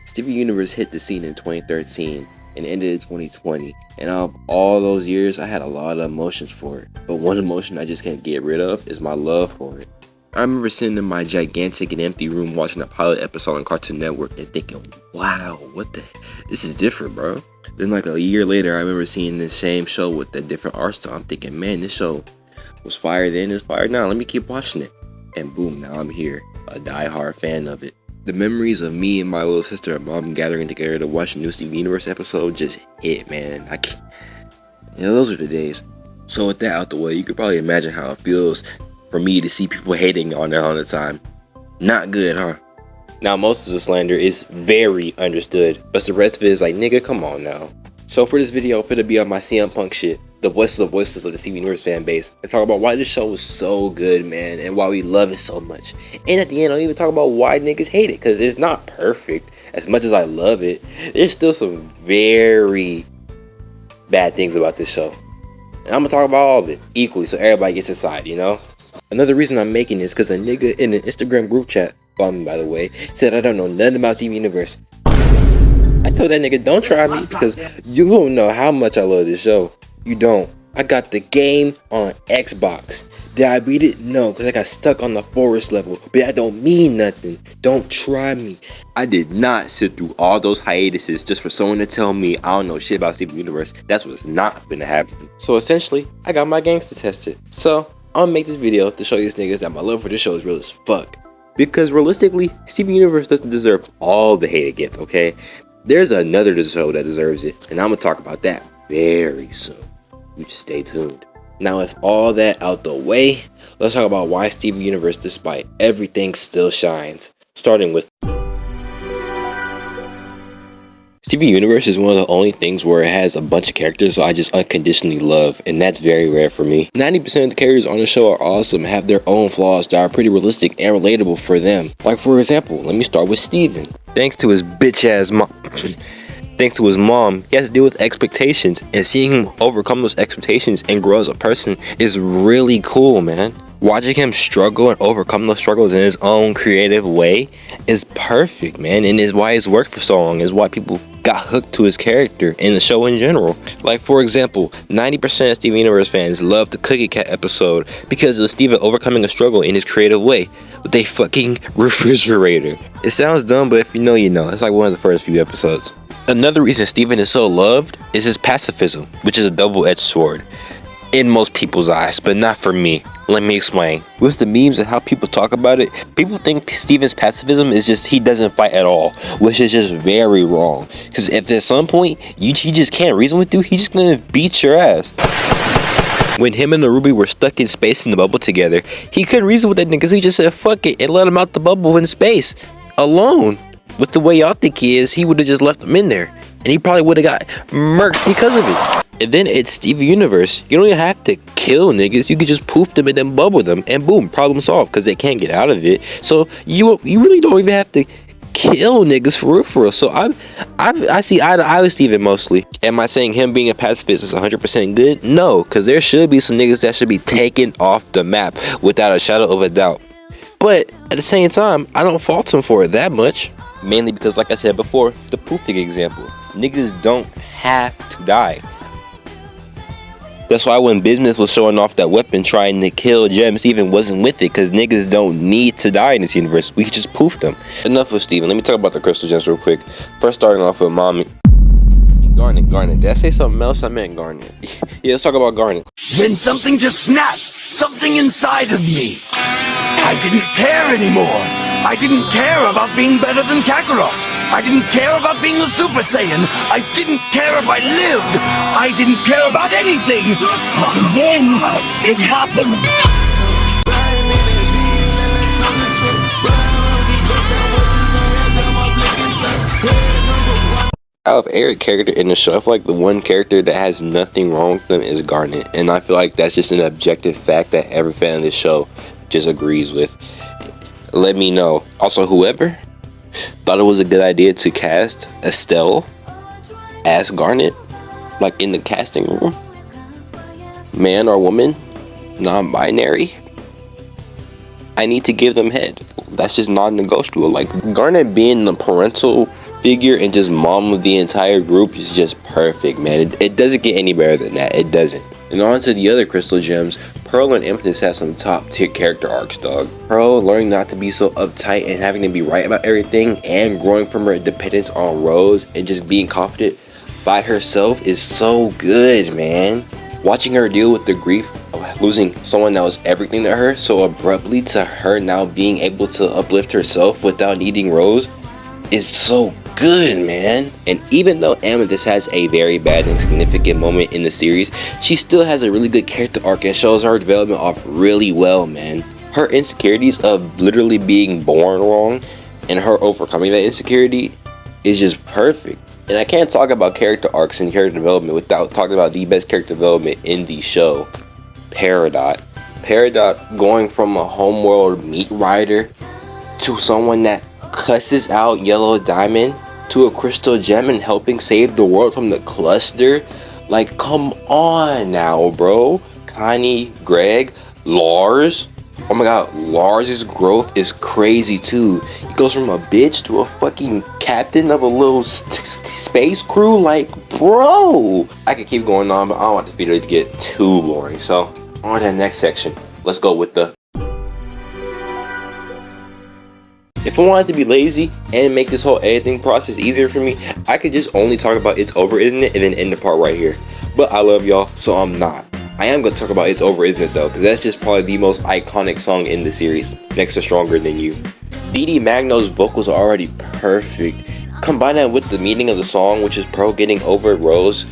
Steven Universe hit the scene in 2013 and ended in 2020, and out of all those years I had a lot of emotions for it, but one emotion I just can't get rid of is my love for it. I remember sitting in my gigantic and empty room watching a pilot episode on Cartoon Network and thinking, wow, this is different, bro. Then like a year later I remember seeing the same show with a different art style. I'm thinking, man, this show was fire then, it's fire now, let me keep watching it. And boom, now I'm here, a die-hard fan of it. The memories of me and my little sister and mom gathering together to watch a new Steven Universe episode just hit, man. Those are the days. So with that out the way, you could probably imagine how it feels for me to see people hating on there all the time. Not good, huh? Now most of the slander is very understood, but the rest of it is like, nigga, come on now. So for this video, I'm finna be on my CM Punk shit, the voices of the Steven Universe fan base, and talk about why this show is so good, man, and why we love it so much. And at the end, I'll even talk about why niggas hate it, because it's not perfect. As much as I love it, there's still some very bad things about this show. And I'm gonna talk about all of it equally, so everybody gets inside, you know? Another reason I'm making this because a nigga in an Instagram group chat, me by the way, said I don't know nothing about Steven Universe. I told that nigga, don't try me, because you don't know how much I love this show. You don't. I got the game on Xbox. Did I beat it? No, because I got stuck on the forest level. But that don't mean nothing. Don't try me. I did not sit through all those hiatuses just for someone to tell me I don't know shit about Steven Universe. That's what's not gonna happen. So essentially, I got my gangster tested. So I'm gonna make this video to show these niggas that my love for this show is real as fuck. Because realistically, Steven Universe doesn't deserve all the hate it gets, okay? There's another show that deserves it, and I'm gonna talk about that very soon. You just stay tuned. Now with all that out the way, let's talk about why Steven Universe, despite everything, still shines. Starting with Steven Universe is one of the only things where it has a bunch of characters I just unconditionally love, and that's very rare for me. 90% of the characters on the show are awesome, have their own flaws that are pretty realistic and relatable for them. Like for example, let me start with Steven. Thanks to his bitch ass mom, he has to deal with expectations, and seeing him overcome those expectations and grow as a person is really cool, man. Watching him struggle and overcome those struggles in his own creative way is perfect, man, and is why it's worked for so long, is why people got hooked to his character and the show in general. Like for example, 90% of Steven Universe fans love the Cookie Cat episode because of Steven overcoming a struggle in his creative way with a fucking refrigerator. It sounds dumb, but if you know, you know. It's like one of the first few episodes. Another reason Steven is so loved is his pacifism, which is a double-edged sword in most people's eyes, but not for me. Let me explain. With the memes and how people talk about it, people think Steven's pacifism is just he doesn't fight at all, which is just very wrong. Because if at some point he just can't reason with you, he's just gonna beat your ass. When him and the Ruby were stuck in space in the bubble together, he couldn't reason with that nigga, so he just said fuck it and let him out the bubble in space alone. With the way y'all think he is, he would have just left him in there, and he probably would have got murked because of it. And then it's Steven Universe. You don't even have to kill niggas. You could just poof them and then bubble them, and boom, problem solved, because they can't get out of it. So you really don't even have to kill niggas for real. So I see eye to eye with Steven mostly. Am I saying him being a pacifist is 100% good? No, because there should be some niggas that should be taken off the map without a shadow of a doubt. But at the same time, I don't fault him for it that much. Mainly because, like I said before, the poofing example. Niggas don't have to die. That's why when Business was showing off that weapon trying to kill Jem, Steven wasn't with it, because niggas don't need to die in this universe. We just poofed them. Enough with Steven. Let me talk about the crystal gems real quick. First starting off with Mommy. Garnet. Did I say something else? I meant Garnet. Yeah, let's talk about Garnet. Then something just snapped. Something inside of me. I didn't care anymore. I didn't care about being better than Kakarot. I didn't care about being a Super Saiyan. I didn't care if I lived. I didn't care about anything. And then it happened. Out of every character in the show, I feel like the one character that has nothing wrong with them is Garnet. And I feel like that's just an objective fact that every fan of this show just agrees with. Let me know. Also, whoever thought it was a good idea to cast Estelle as Garnet, like in the casting room, man or woman, non-binary, I need to give them head. That's just non-negotiable. Like Garnet being the parental figure and just mom of the entire group is just perfect, man. It doesn't get any better than that. It doesn't. And on to the other crystal gems. Pearl and Amethyst has some top tier character arcs, dog. Pearl learning not to be so uptight and having to be right about everything, and growing from her dependence on Rose and just being confident by herself is so good, man. Watching her deal with the grief of losing someone that was everything to her so abruptly, to her now being able to uplift herself without needing Rose, is so good, man. And even though Amethyst has a very bad and significant moment in the series, she still has a really good character arc and shows her development off really well, man. Her insecurities of literally being born wrong and her overcoming that insecurity is just perfect. And I can't talk about character arcs and character development without talking about the best character development in the show, Peridot. Peridot going from a homeworld meat rider to someone that cusses out Yellow Diamond to a crystal gem and helping save the world from the cluster. Like, come on now, bro. Connie, Greg, Lars. Oh my god, Lars' growth is crazy too. He goes from a bitch to a fucking captain of a little space crew. Like, bro. I could keep going on, but I don't want this video to get too boring. So, on to the next section. Let's go with the... If I wanted to be lazy and make this whole editing process easier for me, I could just only talk about It's Over, Isn't It? And then end the part right here. But I love y'all, so I'm not. I am going to talk about It's Over, Isn't It though, because that's just probably the most iconic song in the series, next to Stronger Than You. Dee Dee Magno's vocals are already perfect. Combine that with the meaning of the song, which is Pearl getting over Rose,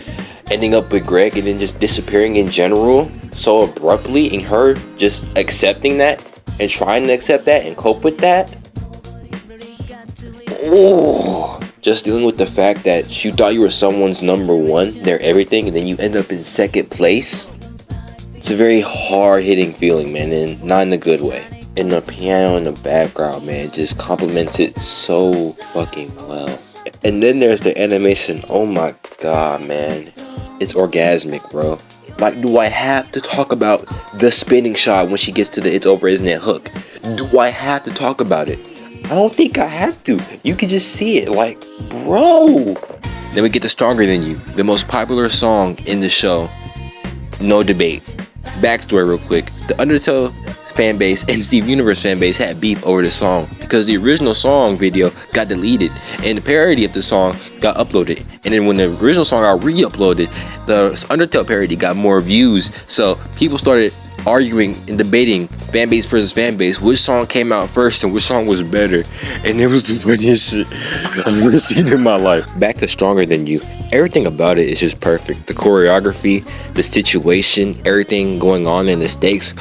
ending up with Greg, and then just disappearing in general so abruptly, and her just accepting that and trying to accept that and cope with that. Oh, just dealing with the fact that you thought you were someone's number one, they're everything, and then you end up in second place. It's a very hard-hitting feeling, man, and not in a good way. And the piano in the background, man, just complements it so fucking well. And then there's the animation. Oh my god, man. It's orgasmic, bro. Like, do I have to talk about the spinning shot when she gets to the It's Over, Isn't It hook? Do I have to talk about it? I don't think I have to. You can just see it, like, bro. Then we get to Stronger Than You, the most popular song in the show. No debate. Backstory real quick. The Undertale fanbase and Steve Universe fanbase had beef over the song because the original song video got deleted and the parody of the song got uploaded. And then when the original song got re-uploaded, the Undertale parody got more views. So people started arguing and debating fanbase versus fanbase, which song came out first and which song was better, and it was the funniest shit I've ever seen in my life. Back to Stronger Than You. Everything about it is just perfect. The choreography, the situation, everything going on, and the stakes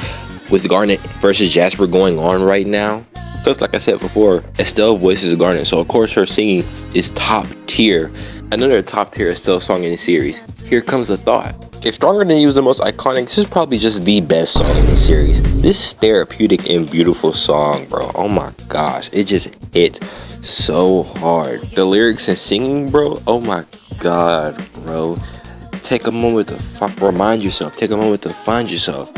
with Garnet versus Jasper going on right now. Because like I said before, Estelle voices Garnet, so of course her singing is top tier. Another top tier Estelle song in the series, Here Comes the Thought. If Stronger Than You is the most iconic, this is probably just the best song in the series. This is therapeutic and beautiful song, bro. Oh my gosh, it just hit so hard. The lyrics and singing, bro, oh my god, bro. Take a moment to remind yourself, take a moment to find yourself,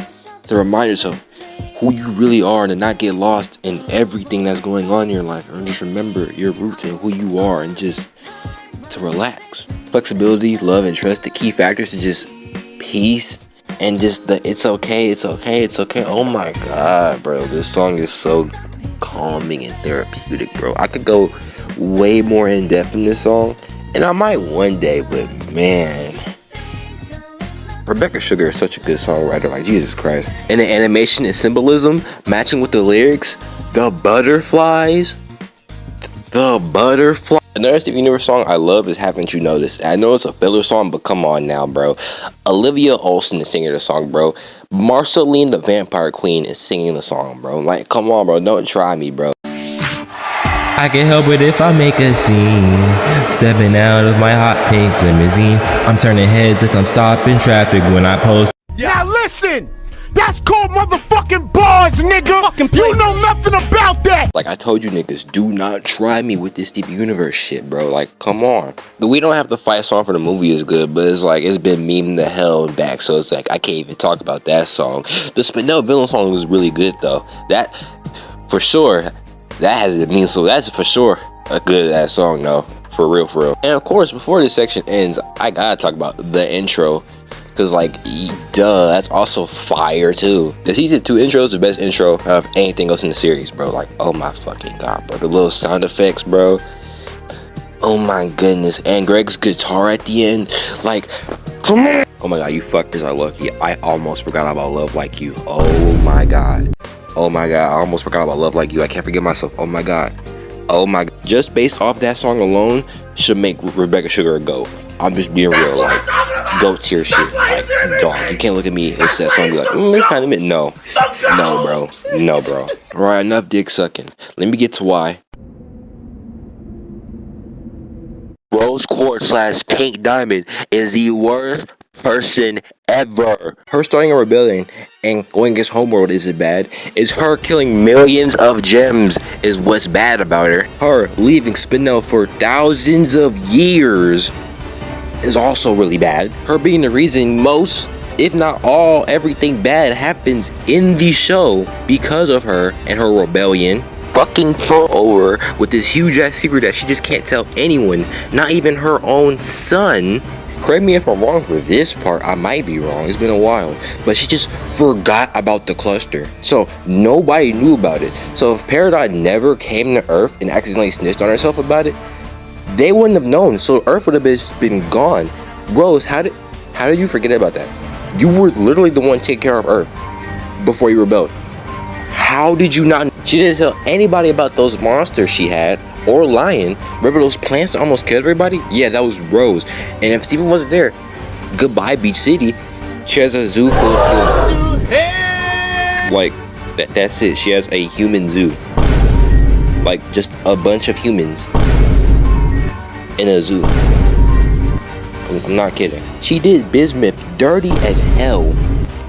to remind yourself who you really are and to not get lost in everything that's going on in your life. And just remember your roots and who you are and just to relax. Flexibility, love, and trust, the key factors to just peace and just the it's okay, it's okay, it's okay. Oh my god, bro, this song is so calming and therapeutic, bro. I could go way more in depth in this song, and I might one day, but man, Rebecca Sugar is such a good songwriter, like Jesus Christ. And the animation and symbolism matching with the lyrics, the butterflies. Another Steve Universe song I love is Haven't You Noticed? I know it's a filler song, but come on now, bro. Olivia Olson is singing the song, bro. Marceline the Vampire Queen is singing the song, bro. Like, come on, bro. Don't try me, bro. I can't help it if I make a scene. Stepping out of my hot pink limousine. I'm turning heads as I'm stopping traffic when I post. Now listen! That's called motherfucking bars, nigga! You know nothing about that! Like I told you niggas, do not try me with this Steve Universe shit, bro. Like, come on. But We Don't Have to Fight song for the movie is good, but it's like, it's been memed the hell back, so it's like, I can't even talk about that song. The Spinell Villain song was really good, though. That, for sure, that has been mean, so that's for sure a good ass song though, for real, for real. And of course, before this section ends, I gotta talk about the intro, cause like, duh, that's also fire too. The season 2 intro is the best intro of anything else in the series, bro. Like, oh my fucking god, bro. The little sound effects, bro. Oh my goodness. And Greg's guitar at the end, like, come on. Oh my god, you fuckers are lucky. I almost forgot about Love Like You. Oh my god. Oh my god, I almost forgot about Love Like You. I can't forget myself. Oh my god. Oh my god. Just based off that song alone should make Rebecca Sugar a GOAT. I'm just being real, like, GOAT tier shit. Like, dog, you can't look at me and say that song and be like, it's kind of mid. No. No, bro. No, bro. Alright, enough dick sucking. Let me get to why. Rose Quartz / Pink Diamond is the worst person ever. Her starting a rebellion and going against Homeworld isn't bad. It's her killing millions of gems is what's bad about her. Her leaving Spinel for thousands of years is also really bad. Her being the reason most, if not all, everything bad happens in the show because of her and her rebellion. Fucking throw over with this huge ass secret that she just can't tell anyone, not even her own son. Correct me if I'm wrong for this part, I might be wrong, it's been a while, but she just forgot about the cluster, so nobody knew about it. So if Peridot never came to Earth and accidentally snitched on herself about it, they wouldn't have known, so Earth would have been gone. Rose, how did you forget about that? You were literally the one to take care of Earth before you rebelled. How did you not? She didn't tell anybody about those monsters she had, or Lion. Remember those plants that almost killed everybody? Yeah, that was Rose. And if Steven wasn't there, goodbye Beach City. She has a zoo full of humans. Like, that's it. She has a human zoo. Like, just a bunch of humans in a zoo. I'm not kidding. She did Bismuth dirty as hell.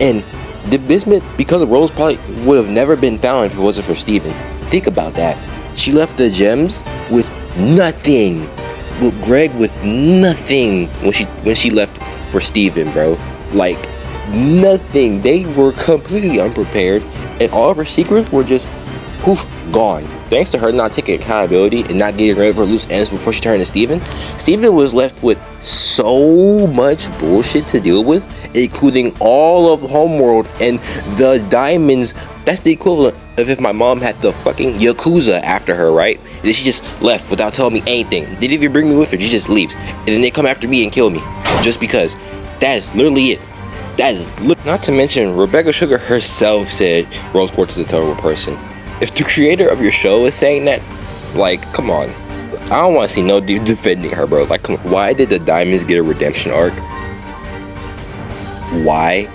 And the Bismuth, because of Rose, probably would have never been found if it wasn't for Steven. Think about that. She left the gems with nothing. With Greg with nothing when she left for Steven, bro. Like, nothing. They were completely unprepared. And all of her secrets were just, poof, gone. Thanks to her not taking accountability and not getting rid of her loose ends before she turned to Steven, Steven was left with so much bullshit to deal with, including all of Homeworld and the diamonds. That's the equivalent of if my mom had the fucking Yakuza after her, right? And then she just left without telling me anything. Didn't even bring me with her, she just leaves. And then they come after me and kill me. Just because. That is literally it. That is not to mention, Rebecca Sugar herself said Rose Quartz is a terrible person. If the creator of your show is saying that, like, come on. I don't want to see no dude defending her, bro. Like, come on. Why did the diamonds get a redemption arc? Why?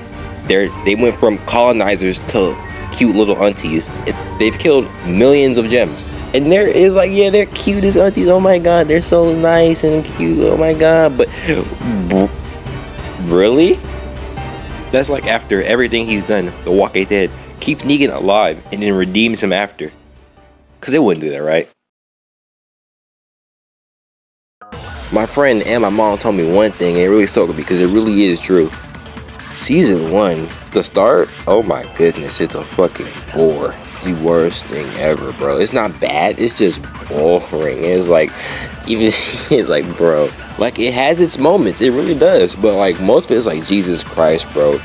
They went from colonizers to cute little aunties. They've killed millions of gems. And there is like, yeah, they're cute as aunties. Oh my god, they're so nice and cute. Oh my god, but really? That's like after everything he's done, The Walking Dead, keep Negan alive and then redeems him after. Cause they wouldn't do that, right? My friend and my mom told me one thing and it really stuck with me because it really is true. Season 1, the start, oh my goodness, it's a fucking bore. It's the worst thing ever, bro. It's not bad, it's just boring. It's like, even, it's like, bro, like, it has its moments, it really does, but like, most of it is like, Jesus Christ, bro.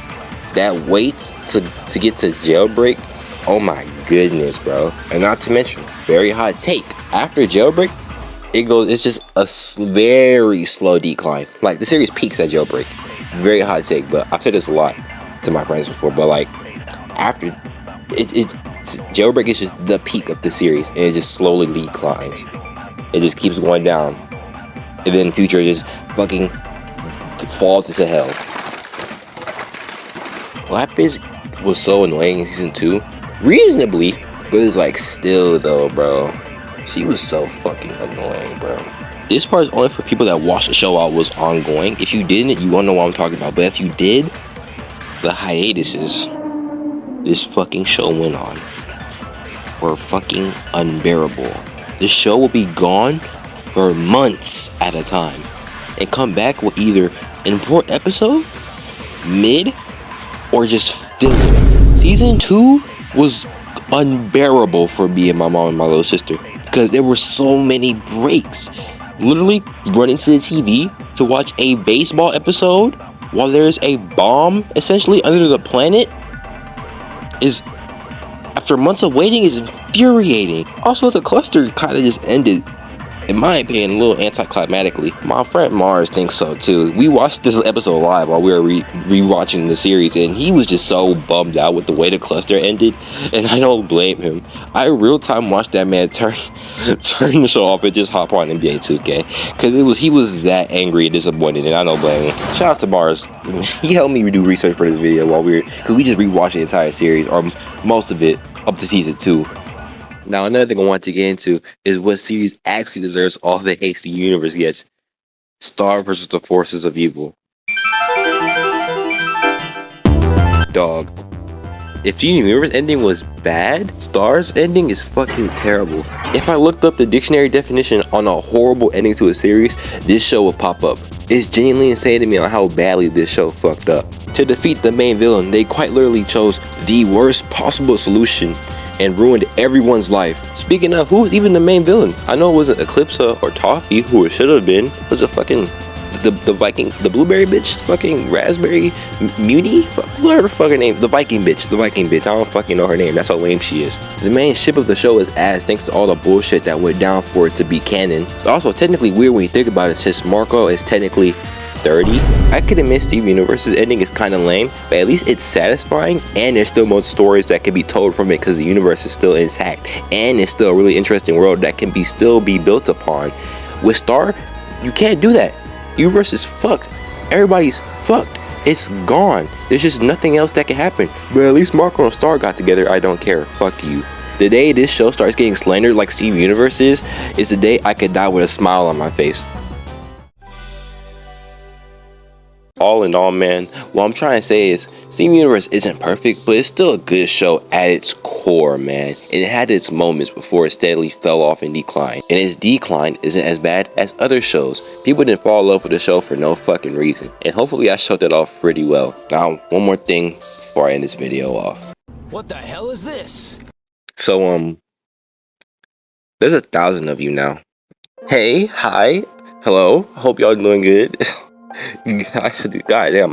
That wait to get to Jailbreak, oh my goodness, bro. And not to mention, very hot take, after Jailbreak, it's just a very slow decline. Like, the series peaks at Jailbreak. Very hot take, but I've said this a lot to my friends before, but like, after Jailbreak is just the peak of the series, and it just slowly declines. It just keeps going down, and then Future just fucking falls into hell. Lapis was so annoying in season 2, reasonably, but it's like, still though, bro, she was so fucking annoying, bro. This part is only for people that watched the show while it was ongoing. If you didn't, you won't know what I'm talking about. But if you did, the hiatuses this fucking show went on were fucking unbearable. This show will be gone for months at a time and come back with either an important episode, mid, or just filler. Season 2 was unbearable for me and my mom and my little sister. because there were so many breaks. Literally running to the TV to watch a baseball episode while there's a bomb essentially under the planet is, after months of waiting, is infuriating. Also, the cluster kind of just ended, in my opinion, a little anticlimactically. My friend Mars thinks so too. We watched this episode live while we were rewatching the series, and he was just so bummed out with the way the cluster ended, and I don't blame him. I real time watched that man turn the show off and just hop on NBA 2K, because he was that angry and disappointed, and I don't blame him. Shout out to Mars. He helped me do research for this video because we just rewatched the entire series, or most of it, up to season 2. Now, another thing I want to get into is what series actually deserves all the hate the universe gets. Star versus the Forces of Evil. Dog. If the universe ending was bad, Star's ending is fucking terrible. If I looked up the dictionary definition on a horrible ending to a series, this show would pop up. It's genuinely insane to me on how badly this show fucked up. To defeat the main villain, they quite literally chose the worst possible solution and ruined everyone's life. Speaking of, who was even the main villain? I know it wasn't Eclipsa or Toffee, who it should have been. It was a fucking the Viking, the blueberry bitch, fucking raspberry Muni, whatever fucking name, the Viking bitch. I don't fucking know her name. That's how lame she is. The main ship of the show is ass thanks to all the bullshit that went down for it to be canon. It's also technically weird when you think about it, since Marco is technically 30. I could admit Steve Universe's ending is kind of lame, but at least it's satisfying, and there's still more stories that can be told from it because the universe is still intact, and it's still a really interesting world that can still be built upon. With Star, you can't do that. Universe is fucked. Everybody's fucked. It's gone. There's just nothing else that can happen. But at least Marco and Star got together. I don't care. Fuck you. The day this show starts getting slandered like Steve Universe is the day I could die with a smile on my face. All in all, man, what I'm trying to say is Steven Universe isn't perfect, but it's still a good show at its core, man. And it had its moments before it steadily fell off and declined. And its decline isn't as bad as other shows. People didn't fall in love with the show for no fucking reason. And hopefully I showed that off pretty well. Now, one more thing before I end this video off. What the hell is this? So, there's 1,000 of you now. Hey, hi, hello, hope y'all doing good. God damn,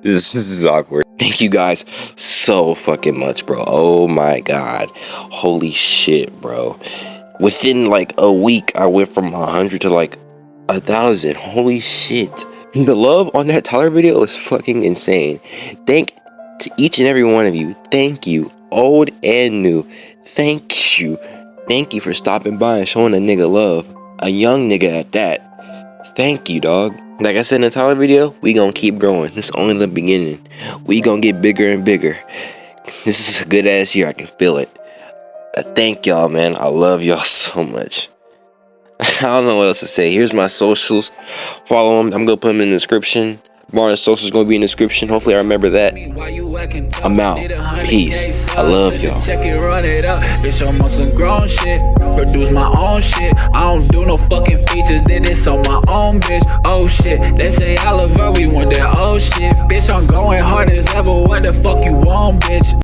this is awkward. Thank you guys so fucking much, bro. Oh my god, holy shit, bro. Within like a week, I went from 100 to like 1,000. Holy shit. The love on that Tyler video is fucking insane. Thank to each and every one of you. Thank you, old and new. Thank you for stopping by and showing a nigga love, a young nigga at that. Thank you, dog. Like I said in the Tyler video, we gonna keep growing. This is only the beginning. We gonna get bigger and bigger. This is a good ass year. I can feel it. Thank y'all, man. I love y'all so much. I don't know what else to say. Here's my socials. Follow them. I'm gonna put them in the description. Martin's socials gonna be in the description. Hopefully I remember that. I'm out. Peace. I love y'all. Check it, run it up. Bitch, I'm on some grown shit. Produce my own shit. I don't do no fucking features. Did this on my own, bitch. Oh shit. They say I love her. We want that. Oh shit. Bitch, I'm going hard as ever. What the fuck you want, bitch?